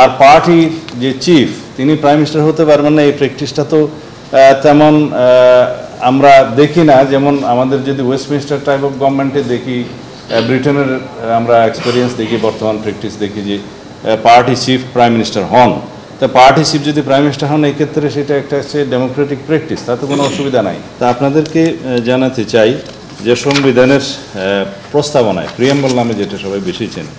আর পার্টির যে চিফ তিনি প্রাইম মিনিস্টার হতে পারবেন না, এই প্র্যাকটিসটা তো তেমন আমরা দেখি না। যেমন আমাদের যদি ওয়েস্টমিনিস্টার টাইপ অফ গভর্নমেন্টে দেখি, ব্রিটেনের আমরা এক্সপিরিয়েন্স দেখি, বর্তমান প্র্যাকটিস দেখি যে পার্টি চিফ প্রাইম মিনিস্টার হন। তা পার্টি চিফ যদি প্রাইম মিনিস্টার হন, এই ক্ষেত্রে সেটা একটা হচ্ছে ডেমোক্রেটিক প্র্যাকটিস, তাতে কোনো অসুবিধা নাই। তা আপনাদেরকে জানাতে চাই যে সংবিধানের প্রস্তাবনায় প্রিয়াম্বল নামে যেটা সবাই বেশি চেনে,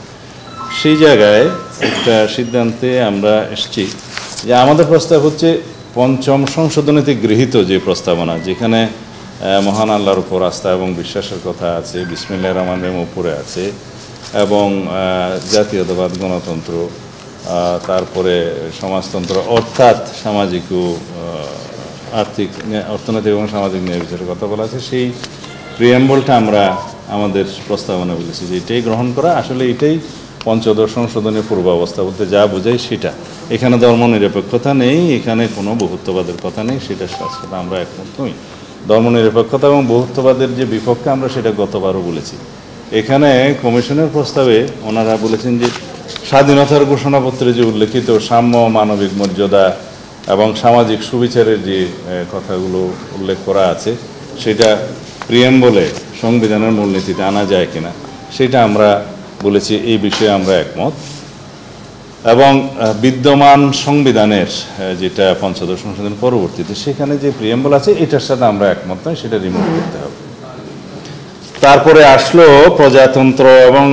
সেই জায়গায় একটা সিদ্ধান্তে আমরা এসেছি যে আমাদের প্রস্তাব হচ্ছে পঞ্চম সংশোধনীতে গৃহীত যে প্রস্তাবনা, যেখানে মহান আল্লাহর উপর আস্থা এবং বিশ্বাসের কথা আছে, বিসমিল্লাহির রহমানির রহিম উপরে আছে, এবং জাতীয়তাবাদ, গণতন্ত্র, তারপরে সমাজতন্ত্র, অর্থাৎ সামাজিক ও আর্থিক, অর্থনৈতিক এবং সামাজিক ন্যায় বিচারের কথা বলা আছে। সেই প্রিয়াম্বলটা আমরা আমাদের প্রস্তাবনা বলেছি যে এটাই গ্রহণ করা। আসলে এটাই পঞ্চদশ সংশোধনের পূর্বাবস্থা বলতে যা বোঝায় সেটা। এখানে ধর্মনিরপেক্ষতা নেই, এখানে কোনো বহুত্ববাদের কথা নেই, সেটা সাথে আমরা একমত নই। ধর্মনিরপেক্ষতা এবং বহুত্ববাদের যে বিপক্ষে আমরা সেটা গতবারও বলেছি। এখানে কমিশনের প্রস্তাবে ওনারা বলেছেন যে স্বাধীনতার ঘোষণাপত্রে যে উল্লেখিত সাম্য, মানবিক মর্যাদা এবং সামাজিক সুবিচারের যে কথাগুলো উল্লেখ করা আছে, সেটা প্রিয়াম্বলে সংবিধানের মূলনীতিতে আনা যায় কিনা সেটা আমরা বলেছি। এই বিষয়ে আমরা একমত। এবং বিদ্যমান সংবিধানের যেটা পঞ্চদশ সংশোধন পরবর্তীতে সেখানে যে প্রিয়াম্বল আছে এটার সাথে আমরা একমত নয়, সেটা রিমুভ করতে হবে। তারপরে আসলো প্রজাতন্ত্র এবং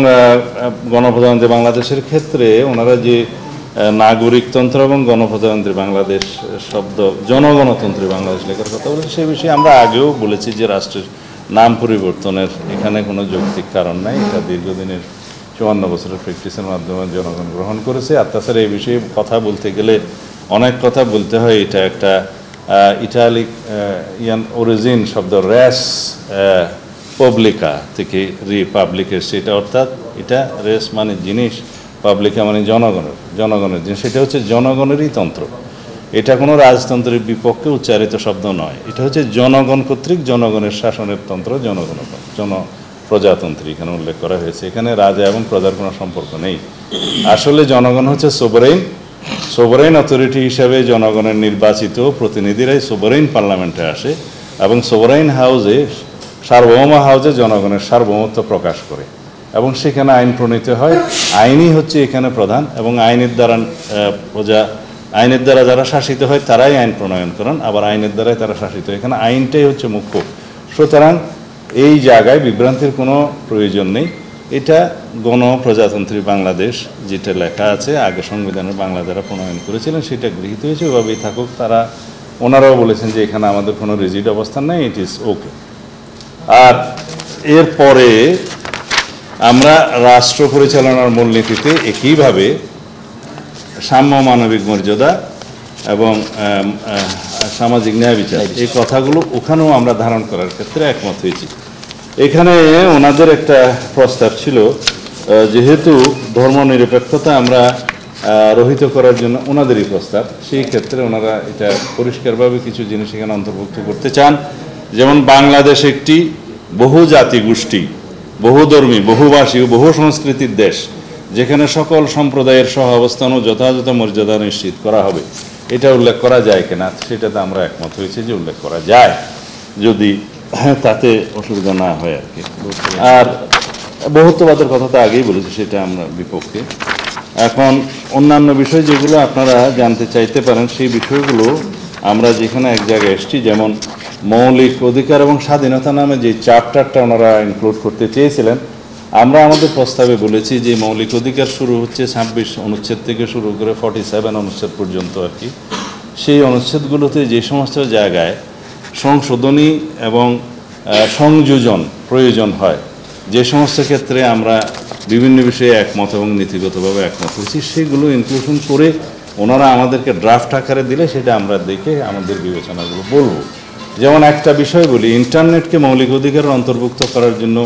গণপ্রজাতন্ত্রী বাংলাদেশের ক্ষেত্রে ওনারা যে নাগরিকতন্ত্র এবং গণপ্রজাতন্ত্রী বাংলাদেশ শব্দ জনগণতন্ত্রী বাংলাদেশ লেখার কথা বলেছে, সে বিষয়ে আমরা আগেও বলেছি যে রাষ্ট্রের নাম পরিবর্তনের এখানে কোনো যৌক্তিক কারণ নাই। এটা দীর্ঘদিনের 54 বছরের প্র্যাকটিসের মাধ্যমে জনগণ গ্রহণ করেছে। আর তাছাড়া এই বিষয়ে কথা বলতে গেলে অনেক কথা বলতে হয়। এটা একটা ইটালিক অরিজিন শব্দ রেস পাবলিকা থেকে রিপাবলিকের, সেটা অর্থাৎ এটা রেস মানে জিনিস, পাবলিকা মানে জনগণের জিনিস। সেটা হচ্ছে জনগণেরই তন্ত্র। এটা কোনো রাজতন্ত্রের বিপক্ষে উচ্চারিত শব্দ নয়। এটা হচ্ছে জনগণ কর্তৃক জনগণের শাসনের তন্ত্র, প্রজাতন্ত্রী এখানে উল্লেখ করা হয়েছে। এখানে রাজা এবং প্রজার কোনো সম্পর্ক নেই। আসলে জনগণ হচ্ছে সোভারেইন অথরিটি হিসাবে জনগণের নির্বাচিত প্রতিনিধিরাই সোভারেইন পার্লামেন্টে আসে এবং সোভারেইন হাউসে, সার্বভৌম হাউসে জনগণের সার্বভৌমত্ব প্রকাশ করে এবং সেখানে আইন প্রণীত হয়। আইনই হচ্ছে এখানে প্রধান এবং আইনের দ্বারা যারা শাসিত হয় তারাই আইন প্রণয়ন করেন, আবার আইনের দ্বারাই তারা শাসিত হয়। এখানে আইনটাই হচ্ছে মুখ্য। সুতরাং এই জায়গায় বিভ্রান্তির কোনো প্রয়োজন নেই। এটা গণপ্রজাতন্ত্রী বাংলাদেশ যেটা লেখা আছে আগে সংবিধানের বাংলা যারা প্রণয়ন করেছিলেন সেটা গৃহীত হয়েছে, ওভাবেই থাকুক। ওনারাও বলেছেন যে এখানে আমাদের কোনো রিজিড অবস্থান নেই, ইট ইজ ওকে। আর এরপরে আমরা রাষ্ট্র পরিচালনার মূলনীতিতে একইভাবে সাম্য, মানবিক মর্যাদা এবং সামাজিক ন্যায় বিচার, এই কথাগুলো ওখানেও আমরা ধারণ করার ক্ষেত্রে একমত হয়েছি। এখানে ওনাদের একটা প্রস্তাব ছিল, যেহেতু ধর্মনিরপেক্ষতা আমরা রহিত করার জন্য ওনাদেরই প্রস্তাব, সেই ক্ষেত্রে ওনারা এটা পরিষ্কারভাবে কিছু জিনিস এখানে অন্তর্ভুক্ত করতে চান। যেমন বাংলাদেশ একটি বহু জাতি গোষ্ঠী, বহুধর্মী, বহুভাষী ও বহু সংস্কৃতির দেশ, যেখানে সকল সম্প্রদায়ের সহাবস্থান ও যথাযথ মর্যাদা নিশ্চিত করা হবে। এটা উল্লেখ করা যায় কিনা সেটাতে আমরা একমত হয়েছি যে উল্লেখ করা যায়, যদি তাতে অসুবিধা না হয় আর কি। আর বহুত্ববাদের কথা তো আগেই বলেছি, সেটা আমরা বিপক্ষে। এখন অন্যান্য বিষয় যেগুলো আপনারা জানতে চাইতে পারেন সেই বিষয়গুলো আমরা যেখানে এক জায়গায় এসেছি, যেমন মৌলিক অধিকার এবং স্বাধীনতা নামে যে চ্যাপ্টারটা ওনারা ইনক্লুড করতে চেয়েছিলেন, আমরা আমাদের প্রস্তাবে বলেছি যে মৌলিক অধিকার শুরু হচ্ছে 26 অনুচ্ছেদ থেকে শুরু করে 47 অনুচ্ছেদ পর্যন্ত আর কি। সেই অনুচ্ছেদগুলোতে যে সমস্ত জায়গায় সংশোধনী এবং সংযোজন প্রয়োজন হয়, যে সমস্ত ক্ষেত্রে আমরা বিভিন্ন বিষয়ে একমত এবং নীতিগতভাবে একমত হয়েছি, সেগুলো ইনক্লুশন করে ওনারা আমাদেরকে ড্রাফট আকারে দিলে সেটা আমরা দেখে আমাদের বিবেচনাগুলো বলবো। যেমন একটা বিষয় বলি, ইন্টারনেটকে মৌলিক অধিকারের অন্তর্ভুক্ত করার জন্য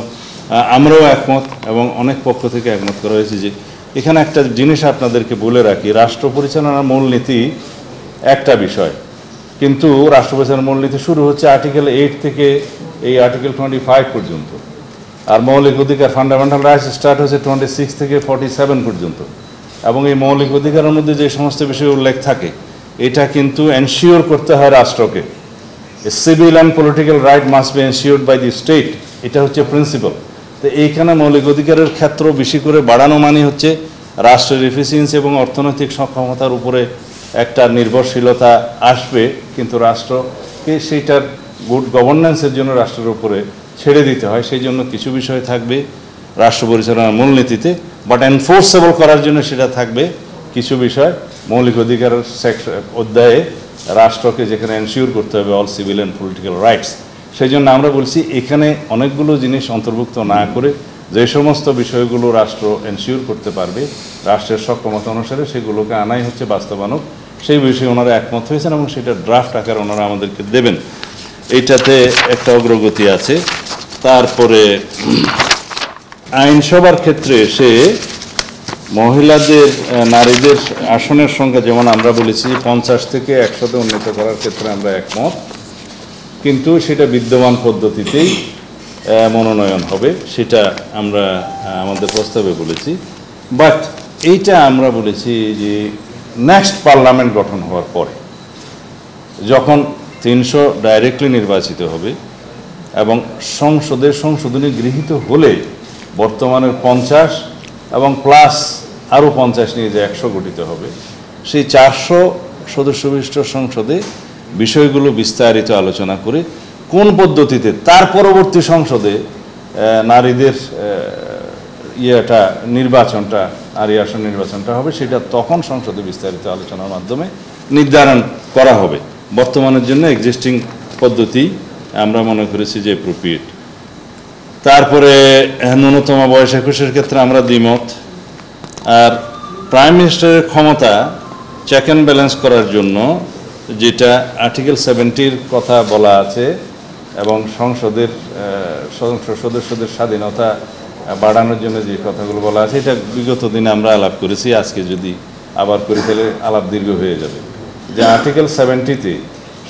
আমরাও একমত এবং অনেক পক্ষ থেকে একমত করা হয়েছে। যে এখানে একটা জিনিস আপনাদেরকে বলে রাখি, রাষ্ট্র পরিচালনার মূলনীতি একটা বিষয়, কিন্তু রাষ্ট্র পরিচালনার মূলনীতি শুরু হচ্ছে আর্টিকেল 8 থেকে এই আর্টিকেল 25 পর্যন্ত, আর মৌলিক অধিকার ফান্ডামেন্টাল রাইটস স্টার্ট হচ্ছে 26 থেকে 47 পর্যন্ত। এবং এই মৌলিক অধিকারের মধ্যে যে সমস্ত বিষয় উল্লেখ থাকে এটা কিন্তু এনশিওর করতে হয় রাষ্ট্রকে। Civil and political right must be ensured by the state, এটা হচ্ছে প্রিন্সিপাল। তো এইখানে মৌলিক অধিকারের ক্ষেত্র বেশি করে বাড়ানো মানে হচ্ছে রাষ্ট্রের এফিসিয়েন্সি এবং অর্থনৈতিক সক্ষমতার উপরে একটা নির্ভরশীলতা আসবে, কিন্তু রাষ্ট্রকে সেইটার গুড গভর্নেন্সের জন্য রাষ্ট্রের উপরে ছেড়ে দিতে হয়। সেই জন্য কিছু বিষয় থাকবে রাষ্ট্র পরিচালনার মূলনীতিতে, বাট এনফোর্সেবল করার জন্য সেটা থাকবে কিছু বিষয় মৌলিক অধিকারের অধ্যায়ে রাষ্ট্রকে যেখানে এনশিওর করতে হবে all civil and political rights. সেই জন্য আমরা বলছি এখানে অনেকগুলো জিনিস অন্তর্ভুক্ত না করে যে সমস্ত বিষয়গুলো রাষ্ট্র এনশিওর করতে পারবে রাষ্ট্রের সক্ষমতা অনুসারে সেগুলোকে আনাই হচ্ছে বাস্তবায়ন। সেই বিষয়ে ওনারা একমত হয়েছেন এবং সেটা ড্রাফট আকার ওনারা আমাদেরকে দেবেন। এইটাতে একটা অগ্রগতি আছে। তারপরে আইনসভার ক্ষেত্রে এসে মহিলাদের নারীদের আসনের সংখ্যা যেমন আমরা বলেছি 50 থেকে 100-তে উন্নীত করার ক্ষেত্রে আমরা একমত, কিন্তু সেটা বিদ্যমান পদ্ধতিতেই মনোনয়ন হবে, সেটা আমরা আমাদের প্রস্তাবে বলেছি। বাট এইটা আমরা বলেছি যে নেক্সট পার্লামেন্ট গঠন হওয়ার পরে যখন 300 ডাইরেক্টলি নির্বাচিত হবে এবং সংসদের সংশোধনী গৃহীত হলে বর্তমানের 50 এবং প্লাস আরও 50 নিয়ে যে 100 গঠিত হবে, সেই 400 সদস্য বিশিষ্ট সংসদে বিষয়গুলো বিস্তারিত আলোচনা করে কোন পদ্ধতিতে তার পরবর্তী সংসদে নারীদের নির্বাচনটা নারী আসন নির্বাচনটা হবে, সেটা তখন সংসদে বিস্তারিত আলোচনার মাধ্যমে নির্ধারণ করা হবে। বর্তমানের জন্য এক্সিস্টিং পদ্ধতি আমরা মনে করেছি যে অ্যাপ্রোপ্রিয়েট। তারপরে ন্যূনতম বয়স 21-এর ক্ষেত্রে আমরা দ্বিমত। আর প্রাইম মিনিস্টারের ক্ষমতা চেক অ্যান্ড ব্যালেন্স করার জন্য যেটা আর্টিকেল 70-র কথা বলা আছে এবং সংসদের সদস্যদের স্বাধীনতা বাড়ানোর জন্য যে কথাগুলো বলা আছে, এটা বিগত দিনে আমরা আলাপ করেছি, আজকে যদি আবার করি তাহলে আলাপ দীর্ঘ হয়ে যাবে। যে আর্টিকেল 70-তে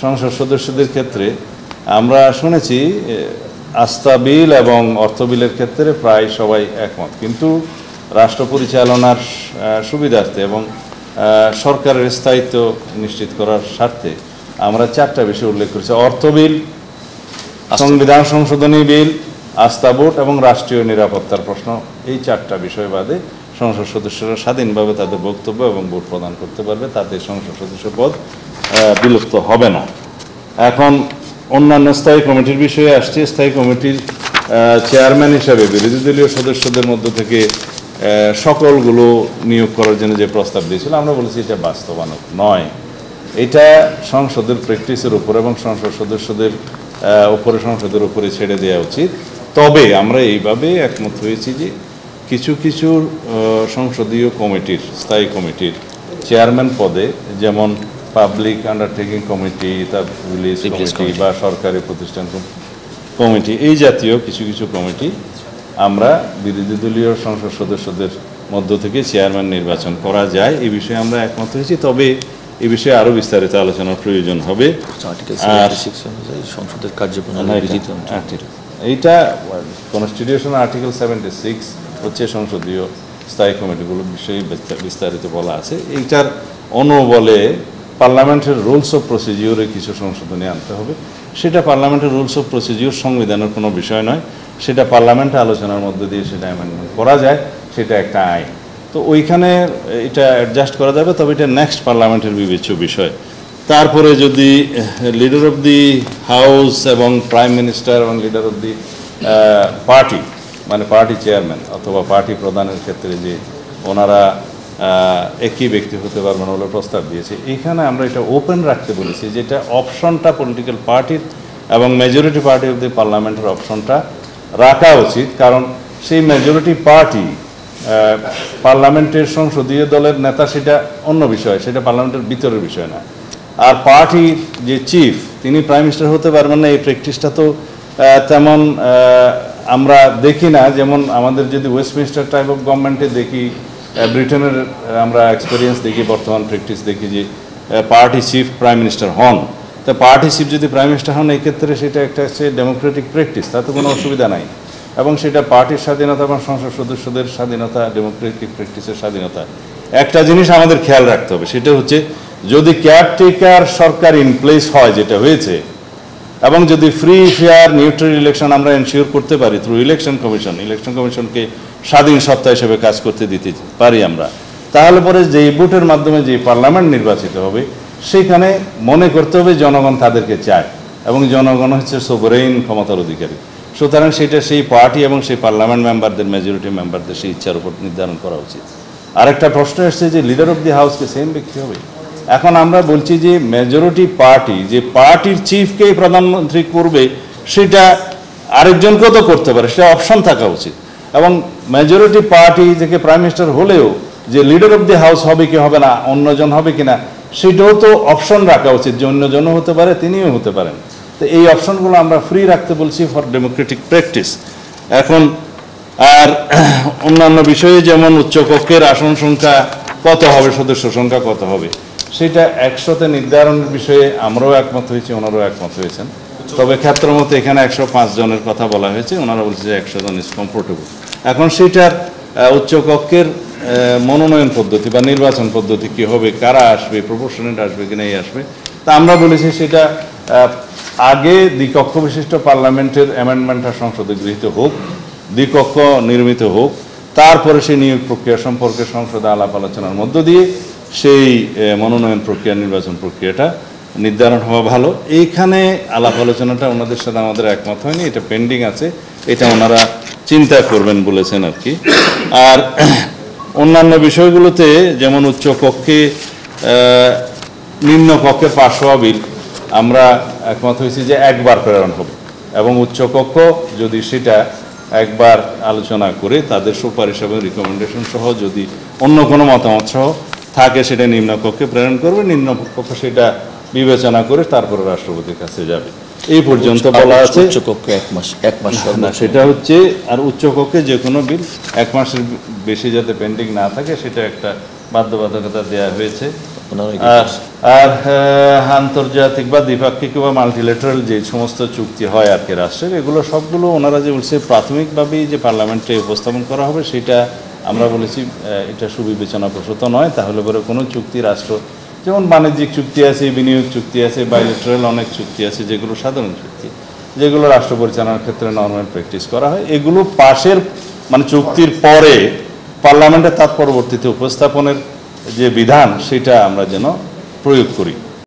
সংসদ সদস্যদের ক্ষেত্রে আমরা শুনেছি আস্থা বিল এবং অর্থ বিলের ক্ষেত্রে প্রায় সবাই একমত, কিন্তু রাষ্ট্র পরিচালনার সুবিধার্থে এবং সরকারের স্থায়িত্ব নিশ্চিত করার স্বার্থে আমরা 4টা বিষয় উল্লেখ করেছি: অর্থ বিল, সংবিধান সংশোধনী বিল, আস্থা ভোট এবং রাষ্ট্রীয় নিরাপত্তার প্রশ্ন। এই 4টা বিষয় বাদে সংসদ সদস্যরা স্বাধীনভাবে তাদের বক্তব্য এবং ভোট প্রদান করতে পারবে, তাতে সংসদ সদস্য পদ বিলুপ্ত হবে না। এখন অন্যান্য স্থায়ী কমিটির বিষয়ে আসছে। স্থায়ী কমিটির চেয়ারম্যান হিসাবে বিরোধী দলীয় সদস্যদের মধ্য থেকে সকলগুলো নিয়োগ করার জন্য যে প্রস্তাব দিয়েছিল, আমরা বলেছি এটা বাস্তবায়ন নয়, এটা সংসদের প্র্যাকটিসের উপর এবং সংসদ সদস্যদের উপরে সংসদের উপরে ছেড়ে দেওয়া উচিত। তবে আমরা এইভাবে একমত হয়েছি যে কিছু কিছু সংসদীয় কমিটির স্থায়ী কমিটির চেয়ারম্যান পদে, যেমন পাবলিক আন্ডারটেকিং কমিটি, তারপর পুলিশ কমিটি বা সরকারি প্রতিষ্ঠান কমিটি, এই জাতীয় কিছু কিছু কমিটি আমরা বিরোধী দলীয় সংসদ সদস্যদের মধ্য থেকে চেয়ারম্যান নির্বাচন করা যায়, এই বিষয়ে আমরা একমত হয়েছি। তবে এই বিষয়ে আরও বিস্তারিত আলোচনার প্রয়োজন হবে। সংসদের কার্যপ্রণালী এইটা কনস্টিটিউশন আর্টিকেল 76 হচ্ছে সংসদীয় স্থায়ী কমিটিগুলোর বিষয়ে বিস্তারিত বলা আছে। এইটার অনুবলে পার্লামেন্টের রুলস অফ প্রসিডিওরে কিছু সংশোধনী আনতে হবে। সেটা পার্লামেন্টের রুলস অফ প্রসিডিওর সংবিধানের কোনো বিষয় নয়, সেটা পার্লামেন্টে আলোচনার মধ্যে দিয়ে সেটা অ্যামেন্ডমেন্ট করা যায়, সেটা একটা আইন। তো ওইখানে এটা অ্যাডজাস্ট করা যাবে, তবে এটা নেক্সট পার্লামেন্টের বিবেচ্য বিষয়। তারপরে যদি লিডার অফ দি হাউস এবং প্রাইম মিনিস্টার এবং লিডার অফ দি পার্টি, মানে পার্টি চেয়ারম্যান অথবা পার্টি প্রধানের ক্ষেত্রে যে ওনারা একই ব্যক্তি হতে পারবেন বলে প্রস্তাব দিয়েছে, এইখানে আমরা এটা ওপেন রাখতে বলেছি, যেটা অপশনটা পলিটিক্যাল পার্টির এবং মেজরিটি পার্টি অফ দি পার্লামেন্টের অপশনটা রাখা উচিত। কারণ সেই মেজরিটি পার্টি পার্লামেন্টের সংসদীয় দলের নেতা, সেটা অন্য বিষয়, সেটা পার্লামেন্টের ভিতরের বিষয় না। আর পার্টির যে চিফ, তিনি প্রাইম মিনিস্টার হতে পারবেন না, এই প্র্যাকটিসটা তো তেমন আমরা দেখি না। যেমন আমাদের যদি ওয়েস্টমিনিস্টার টাইপ অফ গভর্নমেন্টে দেখি, ব্রিটেনের আমরা এক্সপিরিয়েন্স দেখি, বর্তমান প্র্যাকটিস দেখি যে পার্টি চিফ প্রাইম মিনিস্টার হন। তা পার্টি চিফ যদি প্রাইম মিনিস্টার হন, এই ক্ষেত্রে সেটা একটা হচ্ছে ডেমোক্রেটিক প্র্যাকটিস, তাতে কোনো অসুবিধা নাই। এবং সেটা পার্টির স্বাধীনতা এবং সংসদ সদস্যদের স্বাধীনতা, ডেমোক্রেটিক প্র্যাকটিসের স্বাধীনতা, একটা জিনিস আমাদের খেয়াল রাখতে হবে, সেটা হচ্ছে যদি কেয়ারটেকার সরকার ইন প্লেস হয়, যেটা হয়েছে, এবং যদি ফ্রি ফেয়ার নিউট্রাল ইলেকশন আমরা এনশিওর করতে পারি থ্রু ইলেকশন কমিশনকে স্বাধীন সত্তা হিসেবে কাজ করতে দিতে পারি আমরা, তাহলে পরে যে ভোটের মাধ্যমে যে পার্লামেন্ট নির্বাচিত হবে সেখানে মনে করতে হবে জনগণ তাদেরকে চায় এবং জনগণ হচ্ছে সোভরেইন ক্ষমতার অধিকারী। সুতরাং সেটা সেই পার্টি এবং সেই পার্লামেন্ট মেম্বারদের, মেজরিটি মেম্বারদের সেই ইচ্ছার উপর নির্ধারণ করা উচিত। আরেকটা প্রশ্ন এসছে যে লিডার অফ দি হাউসকে সেম ব্যক্তি হবে। এখন আমরা বলছি যে মেজরিটি পার্টি, যে পার্টির চিফকেই প্রধানমন্ত্রী করবে, সেটা আরেকজনকেও তো করতে পারে, সেটা অপশন থাকা উচিত। এবং মেজরিটি পার্টি থেকে প্রাইম মিনিস্টার হলেও যে লিডার অফ দি হাউস হবে কি হবে না, অন্যজন হবে কিনা, সেটাও তো অপশন রাখা উচিত যে অন্যজনও হতে পারে, তিনিও হতে পারেন। তো এই অপশনগুলো আমরা ফ্রি রাখতে বলছি ফর ডেমোক্রেটিক প্র্যাকটিস। এখন আর অন্যান্য বিষয়ে যেমন উচ্চকক্ষের আসন সংখ্যা কত হবে, সদস্য সংখ্যা কত হবে, সেটা 100তে নির্ধারণের বিষয়ে আমরাও একমত হয়েছি, ওনারাও একমত হয়েছেন। তবে ক্ষেত্রমতে এখানে 105 জনের কথা বলা হয়েছে, ওনারা বলছে যে 100 জন ইজ কমফোর্টেবল। এখন সেটার উচ্চকক্ষের মনোনয়ন পদ্ধতি বা নির্বাচন পদ্ধতি কী হবে, কারা আসবে, প্রপোর্শনেট আসবে কিনা, এই আসবে, তা আমরা বলেছি সেটা আগে দ্বিকক্ষ বিশিষ্ট পার্লামেন্টের অ্যামেন্ডমেন্টটা সংসদে গৃহীত হোক, দ্বিকক্ষ নির্মিত হোক, তারপরে সেই নিয়োগ প্রক্রিয়া সম্পর্কে সংসদে আলাপ আলোচনার মধ্য দিয়ে সেই মনোনয়ন প্রক্রিয়া, নির্বাচন প্রক্রিয়াটা নির্ধারণ হওয়া ভালো। এইখানে আলাপ আলোচনাটা ওনাদের সাথে আমাদের একমত হয়নি, এটা পেন্ডিং আছে, এটা ওনারা চিন্তা করবেন বলেছেন আর কি। আর অন্যান্য বিষয়গুলোতে যেমন উচ্চকক্ষে নিম্নকক্ষে পাশ হওয়া বিল আমরা একমত হয়েছি যে একবার প্রেরণ হবে, এবং উচ্চকক্ষ যদি সেটা একবার আলোচনা করে তাদের সুপারিশ এবং রিকমেন্ডেশন সহ যদি অন্য কোনো মতামত সহ থাকে সেটা নিম্নকক্ষে প্রেরণ করবে, নিম্নকক্ষ সেটা বিবেচনা করে তারপরে রাষ্ট্রপতির কাছে যাবে। এই পর্যন্ত বলা আছে। উচ্চকক্ষে এক মাস না, সেটা হচ্ছে, আর উচ্চকক্ষে যে কোনো বিল 1 মাসের বেশি যাতে পেন্ডিং না থাকে সেটা একটা বাধ্যবাধকতা দেওয়া হয়েছে। আর আন্তর্জাতিক বা দ্বিপাক্ষিক বা মাল্টিলেটারাল যে সমস্ত চুক্তি হয় আর কি রাষ্ট্রের, এগুলো সবগুলো ওনারা যে বলছে প্রাথমিকভাবেই যে পার্লামেন্টে উপস্থাপন করা হবে, সেটা আমরা বলেছি এটা সুবিবেচনাপ্রসূত নয়। তাহলে পরে কোনো চুক্তি রাষ্ট্র, যেমন বাণিজ্যিক চুক্তি আছে, বিনিয়োগ চুক্তি আছে, বাইলেটারাল অনেক চুক্তি আছে যেগুলো সাধারণ চুক্তি, যেগুলো রাষ্ট্র পরিচালনার ক্ষেত্রে নর্মাল প্র্যাকটিস করা হয়, এগুলো পাশের মানে চুক্তির পরে পার্লামেন্টে তার পরবর্তীতে উপস্থাপনের যে বিধান সেটা আমরা যেন প্রয়োগ করি।